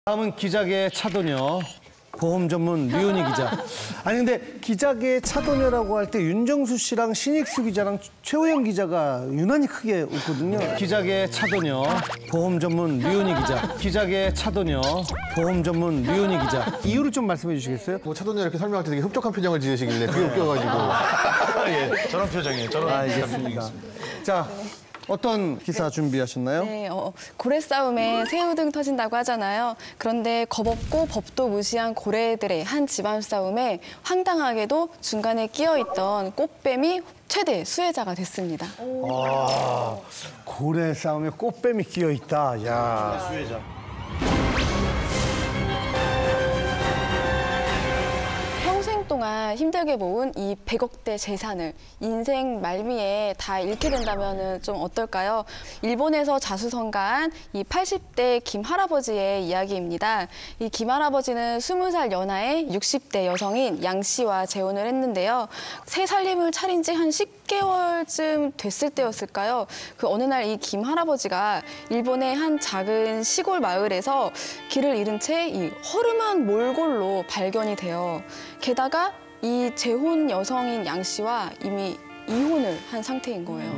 다음은 기자계 차도녀, 보험 전문 류은희 기자. 아니 근데 기자계 차도녀라고 할 때 윤정수 씨랑 신익수 기자랑 최호영 기자가 유난히 크게 웃거든요. 기자계 차도녀, 보험 전문 류은희 기자. 기자계 차도녀, 보험 전문 류은희 기자. 이유를 좀 말씀해 주시겠어요? 뭐 차도녀 이렇게 설명할 때 되게 흡족한 표정을 지으시길래 그게 웃겨가지고. 예, 저런 표정이에요. 저런 알겠습니다. 자, 어떤 기사 준비하셨나요? 네, 고래 싸움에 새우등 터진다고 하잖아요. 그런데 겁없고 법도 무시한 고래들의 한 집안 싸움에 황당하게도 중간에 끼어있던 꽃뱀이 최대 수혜자가 됐습니다. 아, 고래 싸움에 꽃뱀이 끼어 있다. 야, 수혜자. 평생 동안 힘들게 모은 이 100억대 재산을 인생 말미에 다 잃게 된다면 좀 어떨까요? 일본에서 자수성가한 이 80대 김 할아버지의 이야기입니다. 이 김 할아버지는 20살 연하의 60대 여성인 양 씨와 재혼을 했는데요. 새 살림을 차린 지 한 10개월쯤 됐을 때였을까요? 그 어느 날 이 김 할아버지가 일본의 한 작은 시골 마을에서 길을 잃은 채 이 허름한 몰골로 발견이 돼요. 게다가 이 재혼 여성인 양 씨와 이미 이혼을 한 상태인 거예요.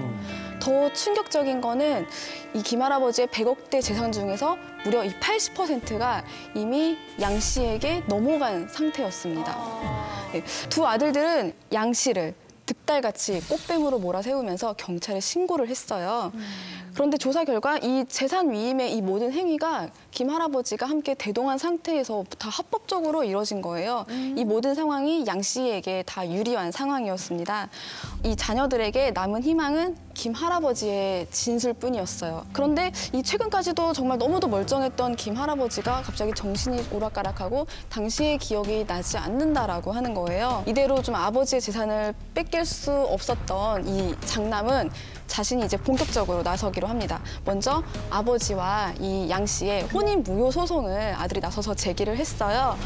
더 충격적인 거는 이 김 할아버지의 100억대 재산 중에서 무려 이 80%가 이미 양 씨에게 넘어간 상태였습니다. 네, 두 아들들은 양 씨를 득달같이 꽃뱀으로 몰아세우면서 경찰에 신고를 했어요. 그런데 조사 결과 이 재산 위임의 이 모든 행위가 김 할아버지가 함께 대동한 상태에서 다 합법적으로 이뤄진 거예요. 이 모든 상황이 양 씨에게 다 유리한 상황이었습니다. 이 자녀들에게 남은 희망은 김 할아버지의 진술뿐이었어요. 그런데 이 최근까지도 정말 너무도 멀쩡했던 김 할아버지가 갑자기 정신이 오락가락하고 당시의 기억이 나지 않는다라고 하는 거예요. 이대로 좀 아버지의 재산을 뺏길 수 없었던 이 장남은 자신이 이제 본격적으로 나서기로 합니다. 먼저 아버지와 이 양 씨의 혼인 무효 소송을 아들이 나서서 제기를 했어요.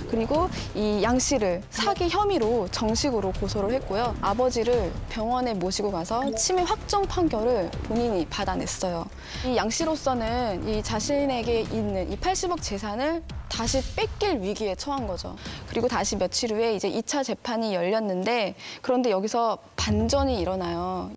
그리고 이 양 씨를 사기 혐의로 정식으로 고소를 했고요. 아버지를 병원에 모시고 가서 치매 확정 판결을 본인이 받아냈어요. 이 양 씨로서는 이 자신에게 있는 이 80억 재산을 다시 뺏길 위기에 처한 거죠. 그리고 다시 며칠 후에 이제 2차 재판이 열렸는데 그런데 여기서 반전이 일어나요.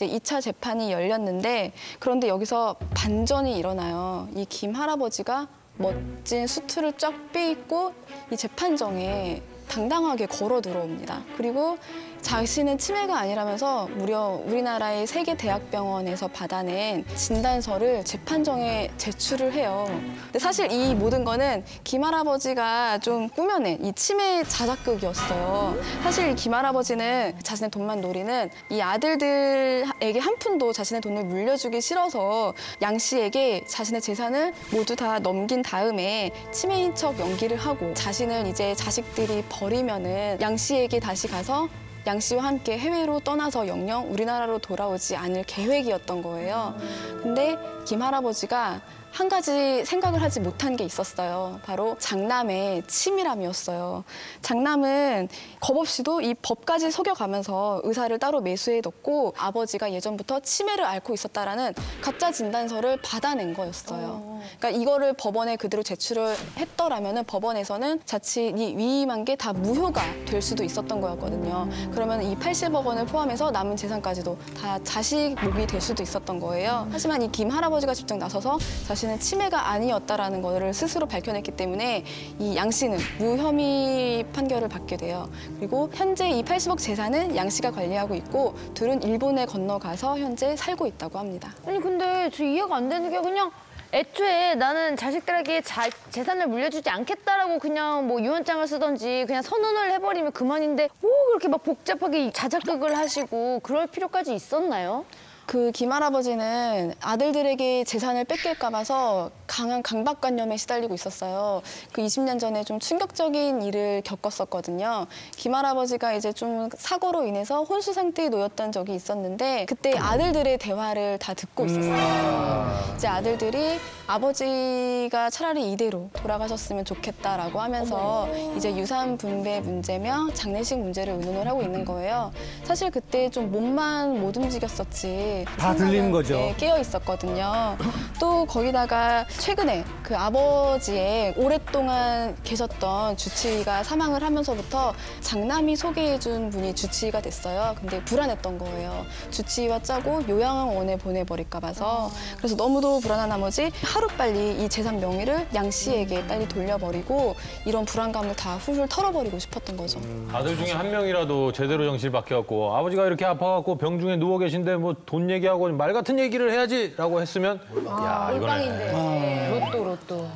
2차 재판이 열렸는데 그런데 여기서 반전이 일어나요. 이 김 할아버지가 멋진 수트를 쫙 빼입고 이 재판정에 당당하게 걸어 들어옵니다. 그리고 자신은 치매가 아니라면서 무려 우리나라의 세계 대학병원에서 받아낸 진단서를 재판정에 제출을 해요. 근데 사실 이 모든 거는 김 할아버지가 좀 꾸며낸 이 치매 자작극이었어요. 사실 이 김 할아버지는 자신의 돈만 노리는 이 아들들에게 한 푼도 자신의 돈을 물려주기 싫어서 양 씨에게 자신의 재산을 모두 다 넘긴 다음에 치매인 척 연기를 하고 자신을 이제 자식들이 버리면은 양 씨에게 다시 가서 양 씨와 함께 해외로 떠나서 영영 우리나라로 돌아오지 않을 계획이었던 거예요. 근데 김 할아버지가 한 가지 생각을 하지 못한 게 있었어요. 바로 장남의 치밀함이었어요. 장남은 겁없이도 이 법까지 속여가면서 의사를 따로 매수해뒀고 아버지가 예전부터 치매를 앓고 있었다라는 가짜 진단서를 받아낸 거였어요. 그러니까 이거를 법원에 그대로 제출을 했더라면 법원에서는 자칫 이 위임한 게 다 무효가 될 수도 있었던 거였거든요. 그러면 이 80억 원을 포함해서 남은 재산까지도 다 자식 몫이 될 수도 있었던 거예요. 하지만 이 김 할아버지가 직접 나서서 자신은 치매가 아니었다라는 것을 스스로 밝혀냈기 때문에 이 양 씨는 무혐의 판결을 받게 돼요. 그리고 현재 이 80억 재산은 양 씨가 관리하고 있고 둘은 일본에 건너가서 현재 살고 있다고 합니다. 아니 근데 저 이해가 안 되는 게 그냥 애초에 나는 자식들에게 재산을 물려주지 않겠다라고 그냥 뭐 유언장을 쓰던지 그냥 선언을 해버리면 그만인데 뭐 그렇게 막 복잡하게 자작극을 하시고 그럴 필요까지 있었나요? 그 김 할아버지는 아들들에게 재산을 뺏길까 봐서 강한 강박관념에 시달리고 있었어요. 그 20년 전에 좀 충격적인 일을 겪었었거든요. 김 할아버지가 이제 좀 사고로 인해서 혼수 상태에 놓였던 적이 있었는데 그때 아들들의 대화를 다 듣고 있었어요. 이제 아들들이 아버지가 차라리 이대로 돌아가셨으면 좋겠다라고 하면서 이제 유산 분배 문제며 장례식 문제를 의논을 하고 있는 거예요. 사실 그때 좀 몸만 못 움직였었지. 다 들리는 거죠. 네, 깨어 있었거든요. 또 거기다가 최근에 그 아버지의 오랫동안 계셨던 주치의가 사망을 하면서부터 장남이 소개해준 분이 주치의가 됐어요. 근데 불안했던 거예요. 주치의와 짜고 요양원에 보내버릴까 봐서. 그래서 너무도 불안한 나머지 하루빨리 이 재산 명의를 양 씨에게 빨리 돌려버리고 이런 불안감을 다 훌훌 털어버리고 싶었던 거죠. 아들 중에 한 명이라도 제대로 정신을 바뀌어갖고 아버지가 이렇게 아파갖고 병 중에 누워 계신데 뭐 돈 얘기하고 말 같은 얘기를 해야지라고 했으면 야 이거는 꼴빵인데. 로또.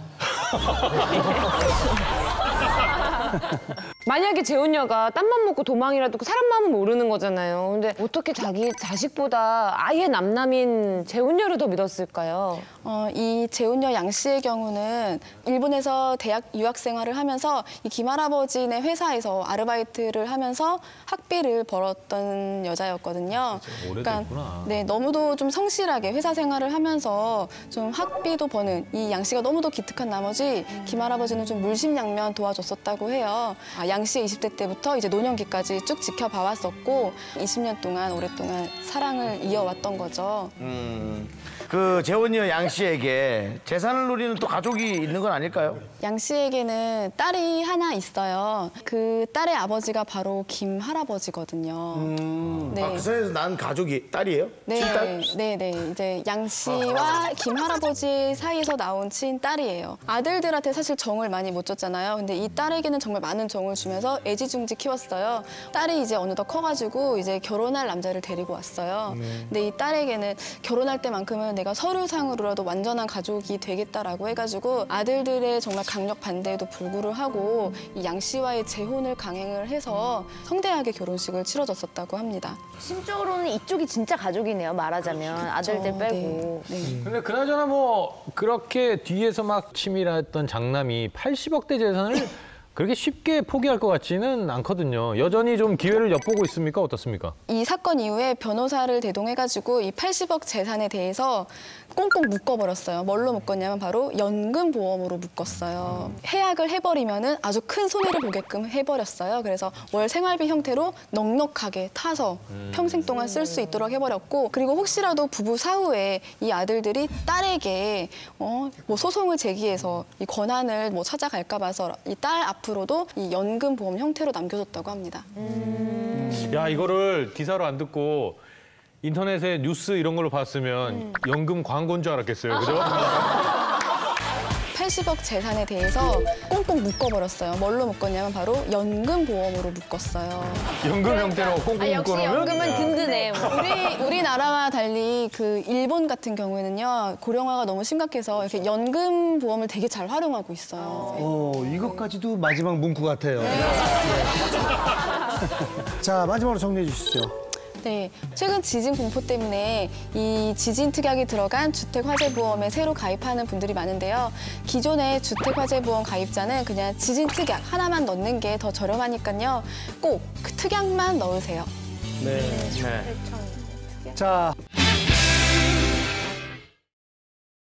만약에 재혼녀가 딴맘 먹고 도망이라도 사람 마음은 모르는 거잖아요. 근데 어떻게 자기 자식보다 아예 남남인 재혼녀를 더 믿었을까요? 이 재혼녀 양 씨의 경우는 일본에서 대학 유학 생활을 하면서 이 김할아버지네 회사에서 아르바이트를 하면서 학비를 벌었던 여자였거든요. 오래됐구나. 네, 너무도 좀 성실하게 회사 생활을 하면서 좀 학비도 버는 이 양 씨가 너무도 기특한 나머지 김할아버지는 좀 물심양면 도와줬었다고 해요. 양 씨의 20대 때부터 이제 노년기까지 쭉 지켜봐왔었고 20년 동안 오랫동안 사랑을 이어왔던 거죠. 그 재혼녀 양 씨에게 재산을 누리는 또 가족이 있는 건 아닐까요? 양 씨에게는 딸이 하나 있어요. 그 딸의 아버지가 바로 김 할아버지거든요. 네. 아, 그 사이에서 난 가족이 딸이에요? 네, 친딸? 네. 이제 양 씨와 김 할아버지 사이에서 나온 친딸이에요. 아들들한테 사실 정을 많이 못 줬잖아요. 근데 이 딸에게는 정말 많은 정을 주면서 애지중지 키웠어요. 딸이 이제 어느덧 커가지고 이제 결혼할 남자를 데리고 왔어요. 근데 이 딸에게는 결혼할 때만큼은 내가 서류상으로라도 완전한 가족이 되겠다라고 해가지고 아들들의 정말 강력 반대에도 불구를 하고 이 양 씨와의 재혼을 강행을 해서 성대하게 결혼식을 치러줬었다고 합니다. 심적으로는 이쪽이 진짜 가족이네요, 말하자면. 아들들 빼고. 네. 근데 그나저나 뭐 그렇게 뒤에서 막 치밀했던 장남이 80억대 재산을 그렇게 쉽게 포기할 것 같지는 않거든요. 여전히 좀 기회를 엿보고 있습니까? 어떻습니까? 이 사건 이후에 변호사를 대동해가지고 이 80억 재산에 대해서 꽁꽁 묶어버렸어요. 뭘로 묶었냐면 바로 연금보험으로 묶었어요. 해약을 해버리면은 아주 큰 손해를 보게끔 해버렸어요. 그래서 월 생활비 형태로 넉넉하게 타서 평생 동안 쓸 수 있도록 해버렸고, 그리고 혹시라도 부부 사후에 이 아들들이 딸에게 뭐 소송을 제기해서 이 권한을 뭐 찾아갈까 봐서 이 딸 앞으로도 이 연금보험 형태로 남겨줬다고 합니다. 야 이거를 기사로 안 듣고 인터넷에 뉴스 이런 걸로 봤으면 연금 광고인 줄 알았겠어요. 그죠? 80억 재산에 대해서 꽁꽁 묶어버렸어요. 뭘로 묶었냐면 바로 연금보험으로 묶었어요. 연금 형태로 꽁꽁 역시 묶어놓으면 연금은 든든해. 우리나라와 달리 그 일본 같은 경우에는요, 고령화가 너무 심각해서 이렇게 연금보험을 되게 잘 활용하고 있어요. 이것까지도 마지막 문구 같아요. 자, 마지막으로 정리해 주시죠. 네, 최근 지진 공포 때문에 이 지진 특약이 들어간 주택화재보험에 새로 가입하는 분들이 많은데요. 기존의 주택화재보험 가입자는 그냥 지진 특약 하나만 넣는 게 더 저렴하니까요. 꼭 그 특약만 넣으세요. 자,